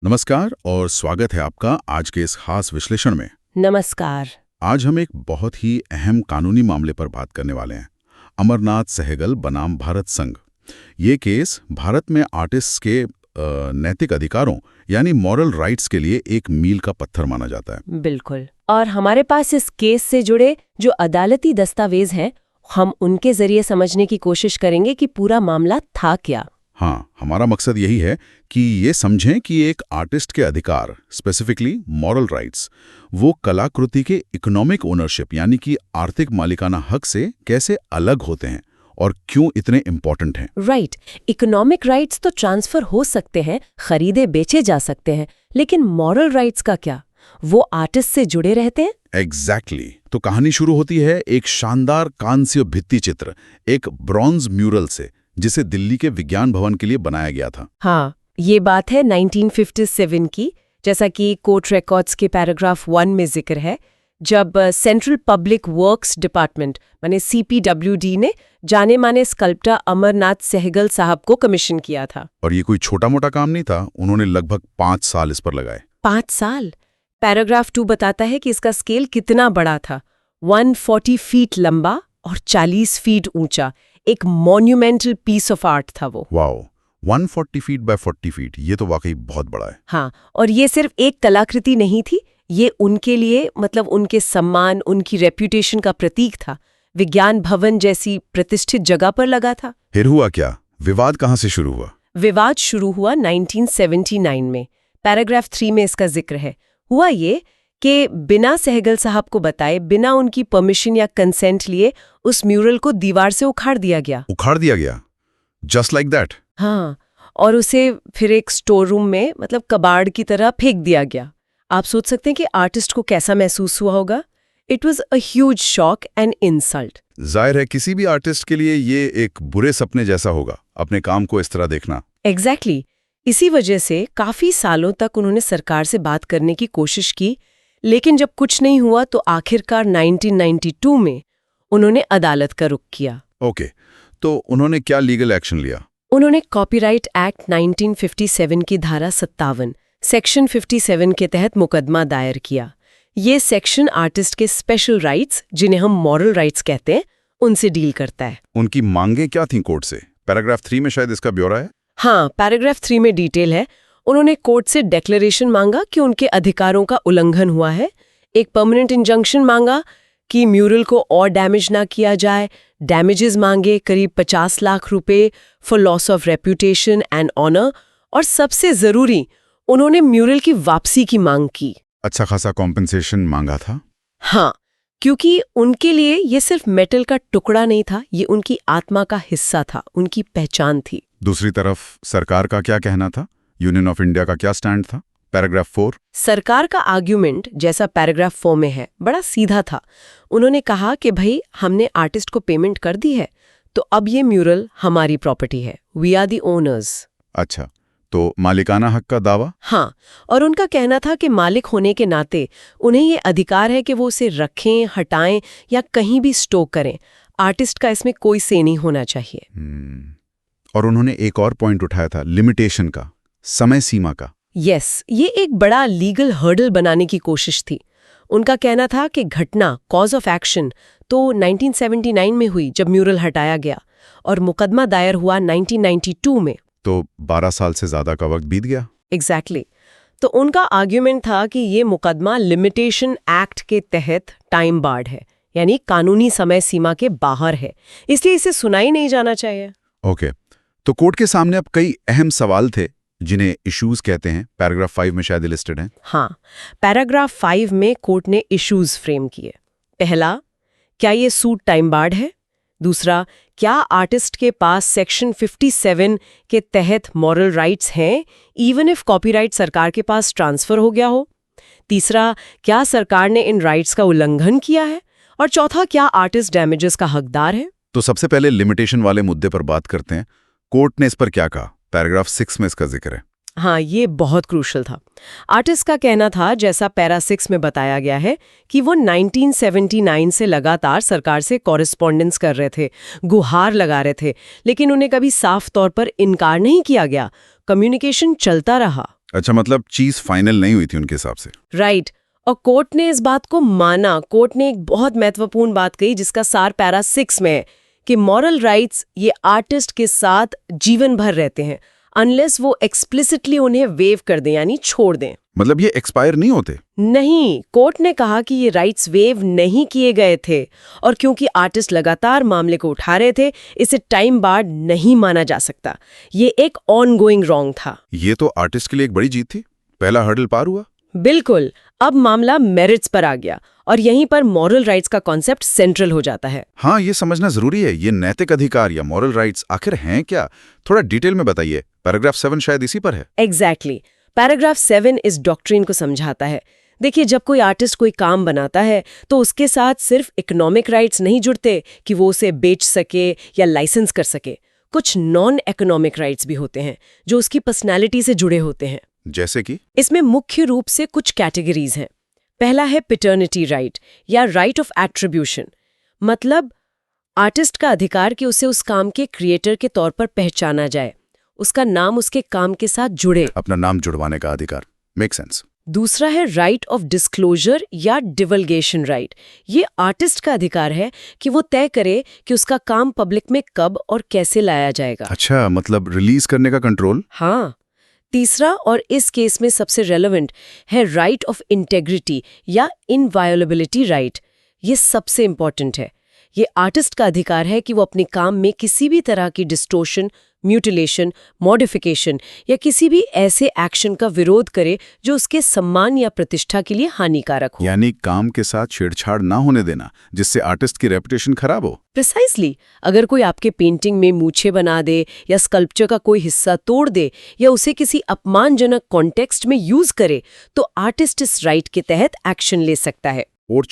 नमस्कार और स्वागत है आपका आज के इस खास विश्लेषण में। नमस्कार। आज हम एक बहुत ही अहम कानूनी मामले पर बात करने वाले हैं। अमरनाथ सहगल बनाम भारत संघ। ये केस भारत में आर्टिस्ट्स के नैतिक अधिकारों यानी मॉरल राइट्स के लिए एक मील का पत्थर माना जाता है। बिल्कुल। और हमारे पास इस केस से जुड़े जो अदालती दस्तावेज हैं, हम उनके जरिए समझने की कोशिश करेंगे कि पूरा मामला था क्या। हाँ, हमारा मकसद यही है कि ये समझें कि एक आर्टिस्ट के अधिकार, स्पेसिफिकली मॉरल राइट्स, वो कलाकृति के इकोनॉमिक ओनरशिप यानी कि आर्थिक मालिकाना हक से कैसे अलग होते हैं और क्यों इतने इम्पोर्टेंट हैं। राइट। इकोनॉमिक राइट्स तो ट्रांसफर हो सकते हैं, खरीदे बेचे जा सकते हैं, लेकिन मॉरल राइट्स का क्या? वो आर्टिस्ट से जुड़े रहते हैं। एग्जैक्टली। तो कहानी शुरू होती है एक शानदार कांस्य भित्ति चित्र, एक ब्रॉन्ज म्यूरल से, जिसे दिल्ली के विज्ञान भवन के लिए बनाया गया था। हाँ, ये बात है 1957 की, जैसा कि कोर्ट रिकॉर्ड्स के पैराग्राफ 1 में जिक्र है, जब सेंट्रल पब्लिक वर्क्स डिपार्टमेंट माने CPWD ने जाने माने स्कल्प्टर अमरनाथ सहगल साहब को कमीशन किया था। और ये कोई छोटा मोटा काम नहीं था, उन्होंने लगभग 5 साल इस पर लगाए। 5 साल। पैराग्राफ 2 बताता है कि इसका स्केल कितना बड़ा था। 140 फीट लंबा और 40 फीट ऊंचा, एक मॉन्यूमेंटल पीस ऑफ आर्ट था वो। वाओ, 140 फीट बाय 40 फीट, ये तो वाकई बहुत बड़ा है। हाँ, और ये सिर्फ एक कलाकृति नहीं थी, ये उनके लिए मतलब उनके सम्मान, उनकी रेप्यूटेशन का प्रतीक था। विज्ञान भवन जैसी प्रतिष्ठित जगह पर लगा था। फिर हुआ क्या? विवाद कहाँ से शुरू हुआ? विवाद शुरू हुआ 1979 में। पैराग्राफ 3 में इसका जिक्र है। हुआ ये कि बिना सहगल साहब को बताए, बिना उनकी परमिशन या कंसेंट लिए, उस म्यूरल को दीवार से उखाड़ दिया गया। उखाड़ दिया गया? Just like that? हाँ, और उसे फिर एक स्टोर रूम में मतलब कबाड़ की तरह फेंक दिया गया। आप सोच सकते हैं कि आर्टिस्ट को कैसा महसूस हुआ होगा। It was a huge shock and insult. जाहिर है किसी भी आर्टिस्ट के लिए ये एक बुरे सपने जैसा होगा, अपने काम को इस तरह देखना। एग्जैक्टली। इसी वजह से काफी सालों तक उन्होंने सरकार से बात करने की कोशिश की, लेकिन जब कुछ नहीं हुआ तो आखिरकार 1992 में उन्होंने अदालत का रुख किया। ओके, तो उन्होंने क्या लीगल एक्शन लिया? उन्होंने कॉपीराइट एक्ट 1957 की धारा 57, सेक्शन 57 के तहत मुकदमा दायर किया। ये सेक्शन आर्टिस्ट के स्पेशल राइट्स, जिन्हें हम मॉरल राइट्स कहते हैं, उनसे डील करता है। उनकी मांगें क्या थीं कोर्ट से? पैराग्राफ 3 में शायद इसका ब्यौरा है। हाँ, पैराग्राफ 3 में डिटेल है। उन्होंने कोर्ट से डिक्लेरेशन मांगा कि उनके अधिकारों का उल्लंघन हुआ है, एक परमानेंट इंजंक्शन मांगा कि म्यूरल को और डैमेज ना किया जाए, डैमेजेस मांगे करीब 50 लाख रुपए for loss of reputation and honour, और सबसे जरूरी, उन्होंने म्यूरल की वापसी की मांग की। अच्छा खासा कॉम्पेंसेशन मांगा था। हाँ, क्योंकि उनके लिए ये सिर्फ मेटल का टुकड़ा नहीं था, ये उनकी आत्मा का हिस्सा था, उनकी पहचान थी। दूसरी तरफ सरकार का क्या कहना था? यूनियन ऑफ इंडिया का क्या स्टैंड था? पैराग्राफ 4। सरकार का आर्ग्यूमेंट, जैसा पैराग्राफ 4 में है, बड़ा सीधा था। उन्होंने कहा कि भाई, हमने आर्टिस्ट को पेमेंट कर दी है, तो अब ये म्यूरल हमारी प्रॉपर्टी है, वी आर दी ओनर्स। अच्छा, तो मालिकाना हक का दावा? हाँ, और उनका कहना था कि मालिक होने के नाते उन्हें ये अधिकार है कि वो उसे रखें, हटाएं या कहीं भी स्टोर करें। आर्टिस्ट का इसमें कोई से नहीं होना चाहिए। और उन्होंने एक और पॉइंट उठाया था, लिमिटेशन का, समय सीमा का। यस, ये एक बड़ा लीगल हर्डल बनाने की कोशिश थी। उनका कहना था कि घटना, कॉज ऑफ एक्शन, तो 1979 में हुई जब म्यूरल हटाया गया, और मुकदमा दायर हुआ 1992 में। तो 12 साल से ज्यादा का वक्त बीत गया। एग्जैक्टली। तो उनका आर्ग्यूमेंट था कि ये मुकदमा लिमिटेशन एक्ट के तहत टाइम बार्ड है, यानी कानूनी समय सीमा के बाहर है, इसलिए इसे सुना ही नहीं जाना चाहिए। ओके, तो कोर्ट के सामने अब कई अहम सवाल थे, जिन्हें इश्यूज कहते हैं। पैराग्राफ 5 में शायद लिस्टेड हैं। हाँ, पैराग्राफ 5 में कोर्ट ने इश्यूज फ्रेम किए। पहला, क्या ये सूट टाइम बार्ड है? दूसरा, क्या आर्टिस्ट के पास सेक्शन 57 के तहत मॉरल राइट्स हैं, इवन इफ कॉपीराइट सरकार के पास ट्रांसफर हो गया हो? तीसरा, क्या सरकार ने इन राइट्स का उल्लंघन किया है? और चौथा, क्या आर्टिस्ट डैमेजेस का हकदार है? तो सबसे पहले लिमिटेशन वाले मुद्दे पर बात करते हैं। कोर्ट ने इस पर क्या कहा? पैराग्राफ 6 में इसका जिक्र है। हाँ, ये बहुत क्रूशल था। आर्टिस्ट का कहना था, जैसा पैरा 6 में बताया गया है, कि वो 1979 से लगातार सरकार से कॉरेस्पॉन्डेंस कर रहे थे, गुहार लगा रहे थे, लेकिन उन्हें कभी साफ तौर पर इनकार नहीं किया गया। कम्युनिकेशन चलता रहा। अच्छा, मतलब चीज फाइनल नहीं हुई थी उनके हिसाब से। राइट। और कोर्ट ने इस बात को माना। कोर्ट ने एक बहुत महत्वपूर्ण बात कही जिसका सार पैरा 6 में है कि मॉरल राइट्स ये आर्टिस्ट के साथ जीवन भर रहते हैं अनलेस वो एक्सप्लिसिटली उन्हें वेव कर दें, यानी छोड़ दें। मतलब ये एक्सपायर नहीं होते? नहीं, कोर्ट ने कहा कि ये राइट्स वेव नहीं किए गए थे और क्योंकि आर्टिस्ट लगातार मामले को उठा रहे थे, इसे टाइम बार्ड नहीं माना जा सकता। ये एक ऑनगोइंग रॉन्ग था। ये तो आर्टिस्ट के लिए एक बड़ी जीत थी। पहला हर्डल पार हुआ। बिल्कुल। अब मामला मेरिट्स पर आ गया और यहीं पर मॉरल राइट्स का कॉन्सेप्ट सेंट्रल हो जाता है। हाँ, ये समझना जरूरी है। ये नैतिक अधिकार या मॉरल राइट्स आखिर हैं क्या? थोड़ा डिटेल में बताइए। पैराग्राफ 7 शायद इसी पर है। एग्जैक्टली। पैराग्राफ 7 इस डॉक्ट्रिन को समझाता है। देखिए, जब कोई आर्टिस्ट कोई काम बनाता है तो उसके साथ सिर्फ इकोनॉमिक राइट्स नहीं जुड़ते कि वो उसे बेच सके या लाइसेंस कर सके। कुछ नॉन इकोनॉमिक राइट्स भी होते हैं जो उसकी पर्सनैलिटी से जुड़े होते हैं। जैसे कि? इसमें मुख्य रूप से कुछ कैटेगरीज हैं। पहला है पैटर्निटी राइट या राइट ऑफ एट्रीब्यूशन, मतलब आर्टिस्ट का अधिकार कि उसे उस काम के क्रिएटर के तौर पर पहचाना जाए, उसका नाम उसके काम के साथ जुड़े। अपना नाम जुड़वाने का अधिकार। Make sense. दूसरा है राइट ऑफ डिस्क्लोजर या डिवल्गेशन राइट। ये आर्टिस्ट का अधिकार है कि वो तय करे कि उसका काम पब्लिक में कब और कैसे लाया जाएगा। अच्छा, मतलब रिलीज करने का कंट्रोल। हाँ। तीसरा और इस केस में सबसे रेलेवेंट है राइट ऑफ इंटेग्रिटी या इनवायोलेबिलिटी राइट। ये सबसे इंपॉर्टेंट है। ये आर्टिस्ट का अधिकार है कि वो अपने काम में किसी भी तरह की डिस्टोर्शन, म्यूटिलेशन, मॉडिफिकेशन या किसी भी ऐसे एक्शन का विरोध करे जो उसके सम्मान या प्रतिष्ठा के लिए हानिकारक हो। यानी काम के साथ छेड़छाड़ ना होने देना जिससे आर्टिस्ट की रेपुटेशन खराब हो। प्रिसाइसली। अगर कोई आपके पेंटिंग में मूछें बना दे या स्कल्पचर का कोई हिस्सा तोड़ दे या उसे किसी अपमानजनक कॉन्टेक्स्ट में यूज करे तो आर्टिस्ट इस राइट के तहत एक्शन ले सकता है। और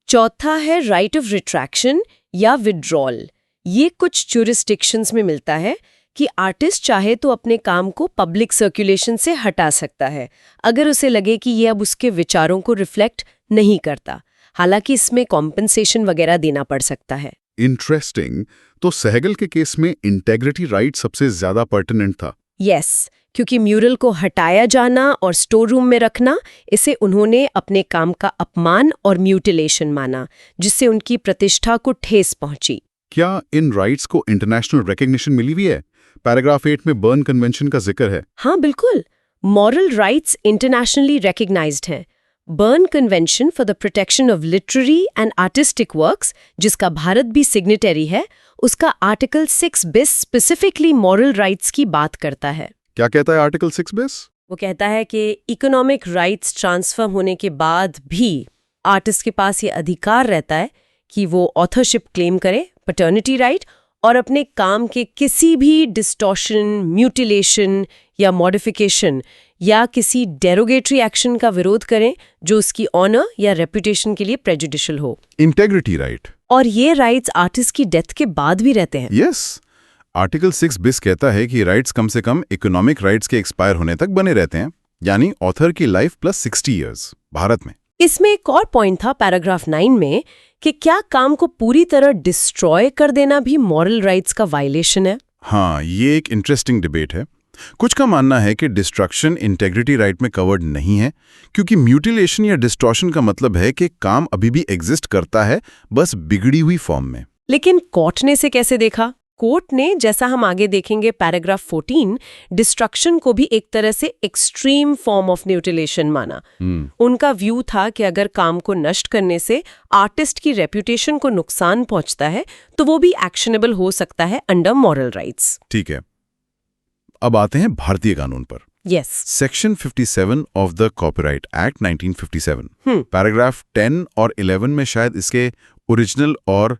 चौथा है राइट ऑफ रिट्रैक्शन या विड्रॉल। ये कुछ ज्यूरिस्डिक्शंस में मिलता है कि आर्टिस्ट चाहे तो अपने काम को पब्लिक सर्कुलेशन से हटा सकता है अगर उसे लगे कि ये अब उसके विचारों को रिफ्लेक्ट नहीं करता। हालांकि इसमें कॉम्पेंसेशन वगैरह देना पड़ सकता है। इंटरेस्टिंग। तो सहगल के केस में इंटेग्रिटी राइट सबसे ज्यादा पर्टिनेंट था। यस, क्योंकि म्यूरल को हटाया जाना और स्टोर रूम में रखना, इसे उन्होंने अपने काम का अपमान और म्यूटिलेशन माना जिससे उनकी प्रतिष्ठा को ठेस पहुंची। क्या इन राइट्स को इंटरनेशनल रिकॉग्निशन मिली हुई है? पैराग्राफ 8 में बर्न कन्वेंशन का जिक्र है। हाँ बिल्कुल, मॉरल राइट्स इंटरनेशनली रिकॉग्नाइज्ड हैं। Burn convention for the protection of literary and artistic works, जिसका भारत भी सिग्नेटरी है, उसका article 6 bis specifically moral rights की बात करता है। क्या कहता है आर्टिकल 6 bis? वो कहता है कि इकोनॉमिक राइट्स ट्रांसफर होने के बाद भी आर्टिस्ट के पास ये अधिकार रहता है कि वो ऑथरशिप क्लेम करे, पैटर्निटी राइट, और अपने काम के किसी भी डिस्टॉर्शन, म्यूटिलेशन या मॉडिफिकेशन या किसी डेरोगेटरी एक्शन का विरोध करें जो उसकी ऑनर या रेपुटेशन के लिए प्रेजुडिशियल हो। Integrity right. और ये राइट्स आर्टिस्ट की डेथ के बाद भी रहते हैं। यस। आर्टिकल 6 bis कहता है कि राइट्स कम से कम इकोनॉमिक राइट्स के एक्सपायर होने तक बने रहते हैं, यानी ऑथर की लाइफ प्लस 60 years भारत में। इसमें एक और पॉइंट था पैराग्राफ 9 में कि क्या काम को पूरी तरह डिस्ट्रॉय कर देना भी मॉरल राइट्स का वायलेशन है। हाँ, ये एक इंटरेस्टिंग डिबेट है। कुछ का मानना है कि डिस्ट्रक्शन इंटेग्रिटी राइट में कवर्ड नहीं है क्योंकि म्यूटिलेशन या डिस्टॉर्शन का मतलब है कि काम अभी भी एग्जिस्ट करता है, बस बिगड़ी हुई फॉर्म में। लेकिन कोर्ट ने इसे कैसे देखा? कोर्ट ने, जैसा हम आगे देखेंगे पैराग्राफ 14, डिस्ट्रक्शन को भी एक तरह से एक्सट्रीम फॉर्म ऑफ म्यूटिलेशन माना। उनका व्यू था कि अगर काम को नष्ट करने से आर्टिस्ट की रेपुटेशन को नुकसान पहुंचता है तो वो भी एक्शनेबल हो सकता है अंडर मॉरल राइट्स। ठीक है, अब आते हैं भारतीय कानून पर। Yes. Section 57 of the copyright act 1957, paragraph 10 और 11 में शायद इसके ओरिजिनल और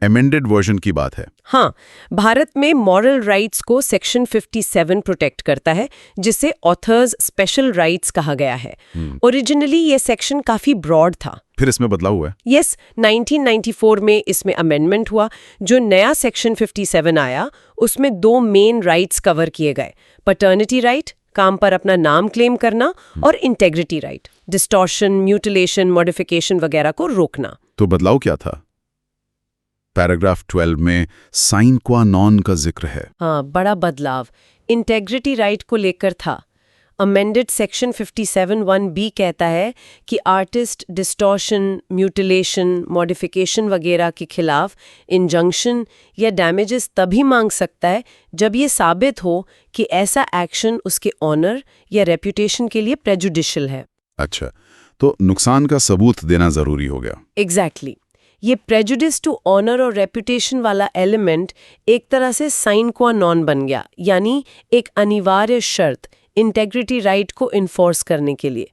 एमेंडेड वर्जन की बात है। हाँ, भारत में मॉरल राइट्स को सेक्शन 57 प्रोटेक्ट करता है, जिसे ऑथर्स स्पेशल राइट्स कहा गया है। ओरिजिनली ये सेक्शन काफी ब्रॉड था, फिर इसमें बदलाव हुआ है। यस, 1994 में इसमें अमेंडमेंट हुआ। जो नया सेक्शन 57 आया उसमें 2 मेन राइट्स कवर किए गए, पैटर्निटी राइट, काम पर अपना नाम क्लेम करना, और integrity right, distortion, mutilation, modification वगैरह को रोकना। तो बदलाव क्या था? पैराग्राफ 12 में साइन क्वा नॉन का जिक्र है। हाँ, बड़ा बदलाव इंटेग्रिटी राइट को लेकर था। अमेंडेड सेक्शन 57(1)(b कहता है कि आर्टिस्ट डिस्टॉर्शन, म्यूटिलेशन, मॉडिफिकेशन वगैरह के खिलाफ इंजंक्शन या डैमेजेस तभी मांग सकता है जब ये साबित हो कि ऐसा एक्शन उसके ऑनर या रेपुटेशन के लिए प्रेजुडिशियल है। अच्छा, तो नुकसान का सबूत देना जरूरी हो गया। एग्जैक्टली। ये प्रेजुडिस टू ऑनर और रेपुटेशन वाला एलिमेंट एक तरह से साइन क्वा नॉन बन गया, यानी एक अनिवार्य शर्त इंटेग्रिटी राइट को इन्फोर्स करने के लिए।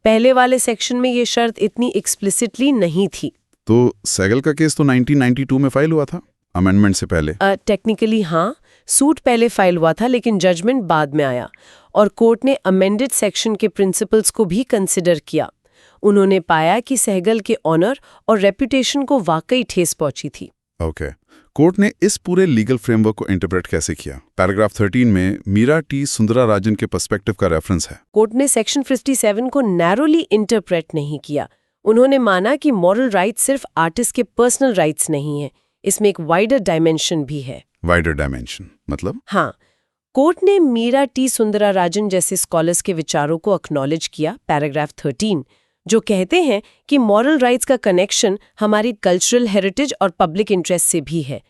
पहले वाले सेक्शन में ये शर्त इतनी एक्सप्लिसिटली नहीं थी। तो सहगल का केस तो 1992 में फाइल हुआ था, अमेंडमेंट से पहले। टेक्निकली हाँ, सूट पहले फाइल हुआ था लेकिन जजमेंट बाद में आया और कोर्ट ने अमेंडेड सेक्शन के प्रिंसिपल्स को भी कंसिडर किया। उन्होंने पाया कि सहगल के ऑनर और रेपुटेशन को वाकई ठेस पहुंची थी। ओके। कोर्ट ने इस पूरे लीगल फ्रेमवर्क को इंटरप्रेट कैसे किया? पैराग्राफ 13 में मीरा टी सुंदराराजन के पर्सपेक्टिव का रेफरेंस है। कोर्ट ने सेक्शन 57 को नैरोली इंटरप्रेट नहीं किया। उन्होंने माना कि मॉरल राइट्स सिर्फ आर्टिस्ट के पर्सनल राइट्स नहीं है, इसमें एक वाइडर डायमेंशन भी है। वाइडर डायमेंशन मतलब? हाँ, कोर्ट ने मीरा टी सुंदराराजन जैसे स्कॉलर्स के विचारों को एक्नॉलेज किया, पैराग्राफ 13, जो कहते हैं कि मॉरल राइट्स का कनेक्शन हमारी कल्चरल हेरिटेज और पब्लिक इंटरेस्ट से भी है।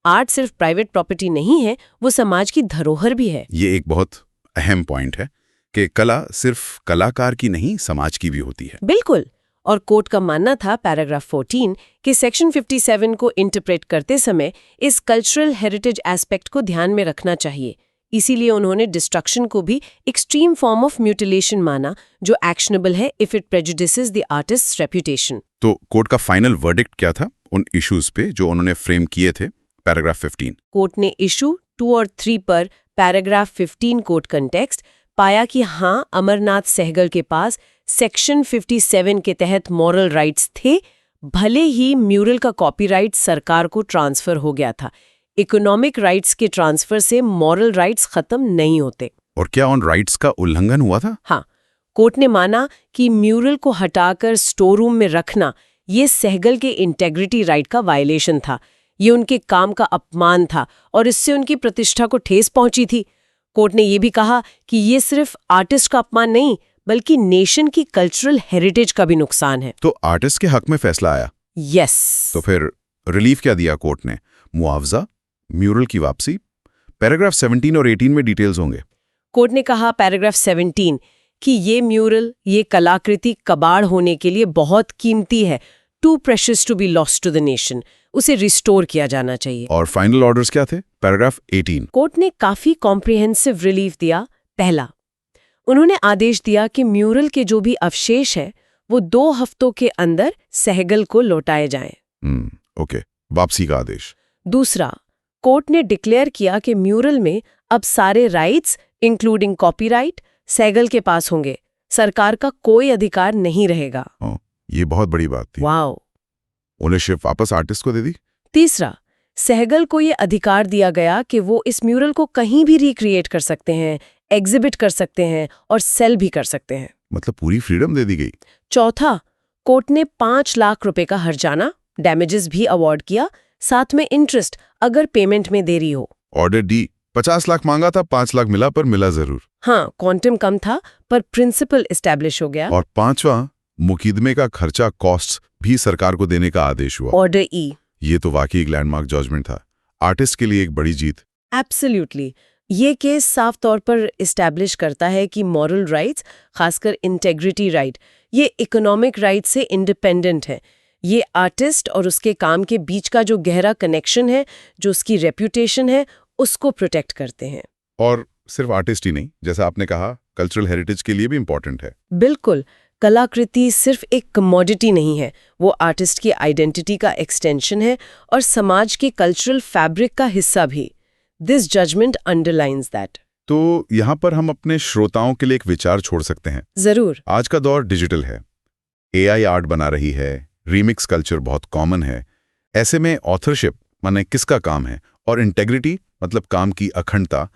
आर्ट सिर्फ प्राइवेट प्रॉपर्टी नहीं है, वो समाज की धरोहर भी है। ये एक बहुत अहम पॉइंट है कि कला सिर्फ कलाकार की नहीं, समाज की भी होती है। बिल्कुल। और कोर्ट का मानना था, पैराग्राफ 14, कि सेक्शन 57 को इंटरप्रेट करते समय इस कल्चरल हेरिटेज एस्पेक्ट को ध्यान में रखना चाहिए। इसीलिए उन्होंने डिस्ट्रक्शन को भी एक्सट्रीम फॉर्म ऑफ म्यूटिलेशन माना, जो एक्शनेबल है if it prejudices the artists reputation. तो कोर्ट का फाइनल वर्डिक्ट क्या था उन इश्यूज पे जो उन्होंने फ्रेम किए थे? पैराग्राफ 15। कोर्ट ने इशू 2 और 3 पर पैराग्राफ 15 कोर्ट कंटेक्स्ट पाया कि हाँ, अमरनाथ सहगल के पास सेक्शन 57 के तहत मॉरल राइट्स थे, भले ही म्यूरल का कॉपीराइट सरकार को ट्रांसफर हो गया था। इकोनॉमिक राइट्स के ट्रांसफर से मॉरल राइट्स खत्म नहीं होते। और क्या उन राइट्स का उल्लंघन हुआ था? हाँ, कोर्ट ने माना कि म्यूरल को हटाकर स्टोर रूम में रखना ये सहगल के इंटेग्रिटी राइट का वायलेशन था। ये उनके काम का अपमान था और इससे उनकी प्रतिष्ठा को ठेस पहुंची थी। कोर्ट ने ये भी कहा कि ये सिर्फ आर्टिस्ट का अपमान नहीं, बल्कि नेशन की कल्चरल हेरिटेज का भी नुकसान है। तो आर्टिस्ट के हक में फैसला आया। यस। तो फिर रिलीफ क्या दिया कोर्ट ने? मुआवजा, म्यूरल की वापसी? पैराग्राफ 17 और 18 में डिटेल्स होंगे। कोर्ट ने कहा, पैराग्राफ 17, कि ये म्यूरल, ये कलाकृति कबाड़ होने के लिए बहुत कीमती है, too precious to be lost to the nation, उसे रिस्टोर किया जाना चाहिए। और फाइनल ऑर्डर्स क्या थे? पैराग्राफ 18। कोर्ट ने काफी कॉम्प्रिहेंसिव रिलीफ दिया। पहला, उन्होंने आदेश दिया कि म्यूरल के जो भी अवशेष है वो 2 हफ्तों के अंदर सहगल को लौटाए जाएं। ओके, वापसी का आदेश। दूसरा, कोर्ट ने डिक्लेयर किया कि म्यूरल में अब सारे राइट्स इंक्लूडिंग कॉपीराइट सहगल के पास होंगे, सरकार का कोई अधिकार नहीं रहेगा। ये बहुत बड़ी बात थी। वाओ। ओनरशिप वापस आर्टिस्ट को दे दी। तीसरा, सहगल को ये अधिकार दिया गया कि वो इस म्यूरल को कहीं भी रिक्रिएट कर सकते हैं, एग्जिबिट कर सकते हैं और सेल भी कर सकते हैं। मतलब पूरी फ्रीडम दे दी गई। चौथा, कोर्ट ने 5 लाख रुपए का हर्जाना, डैमेजेस भी अवार्ड किया, साथ में इंटरेस्ट अगर पेमेंट में देरी हो। ऑर्डर डी, 50 लाख मांगा था, 5 लाख मिला, पर मिला जरूर। हाँ, क्वांटम कम था पर प्रिंसिपल एस्टैब्लिश हो गया। और 5वां, मुकदमे का खर्चा, कॉस्ट भी सरकार को देने का आदेश हुआ। ऑर्डर ई। ये तो वाकई एक लैंडमार्क जजमेंट था, आर्टिस्ट के लिए एक बड़ी जीत। एब्सोल्युटली। ये केस साफ तौर पर एस्टैब्लिश करता है कि मॉरल राइट्स, खासकर इंटेग्रिटी राइट, ये इकोनॉमिक राइट से इंडिपेंडेंट है। ये आर्टिस्ट और उसके काम के बीच का जो गहरा कनेक्शन है, जो उसकी रेप्यूटेशन है, उसको प्रोटेक्ट करते हैं। और सिर्फ आर्टिस्ट ही नहीं, जैसा आपने कहा, कल्चरल हेरिटेज के लिए भी इम्पोर्टेंट है। बिल्कुल। कलाकृति सिर्फ एक कमोडिटी नहीं है, वो आर्टिस्ट की आइडेंटिटी का एक्सटेंशन है और समाज के कल्चरल फैब्रिक का हिस्सा भी। This judgment underlines that. तो यहाँ पर हम अपने श्रोताओं के लिए एक विचार छोड़ सकते हैं। जरूर। आज का दौर डिजिटल है, AI आर्ट बना रही है, रीमिक्स कल्चर बहुत कॉमन है। ऐसे में ऑथरशिप माने किसका काम है और इंटेग्रिटी मतलब काम की अखंडता,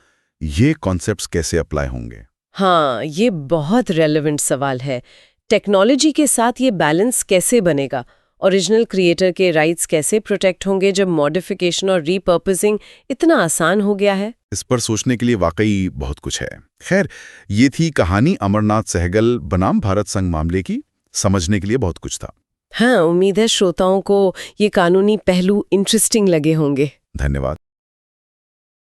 ये कॉन्सेप्ट्स कैसे अप्लाई होंगे? हाँ, ये बहुत रेलेवेंट सवाल है। टेक्नोलॉजी के साथ ये बैलेंस कैसे बनेगा? ओरिजिनल क्रिएटर के राइट्स कैसे प्रोटेक्ट होंगे जब मॉडिफिकेशन और रीपर्पसिंग इतना आसान हो गया है? इस पर सोचने के लिए वाकई बहुत कुछ है। खैर, ये थी कहानी अमरनाथ सहगल बनाम भारत संघ मामले की। समझने के लिए बहुत कुछ था। हाँ, उम्मीद है श्रोताओं को ये कानूनी पहलू इंटरेस्टिंग लगे होंगे। धन्यवाद।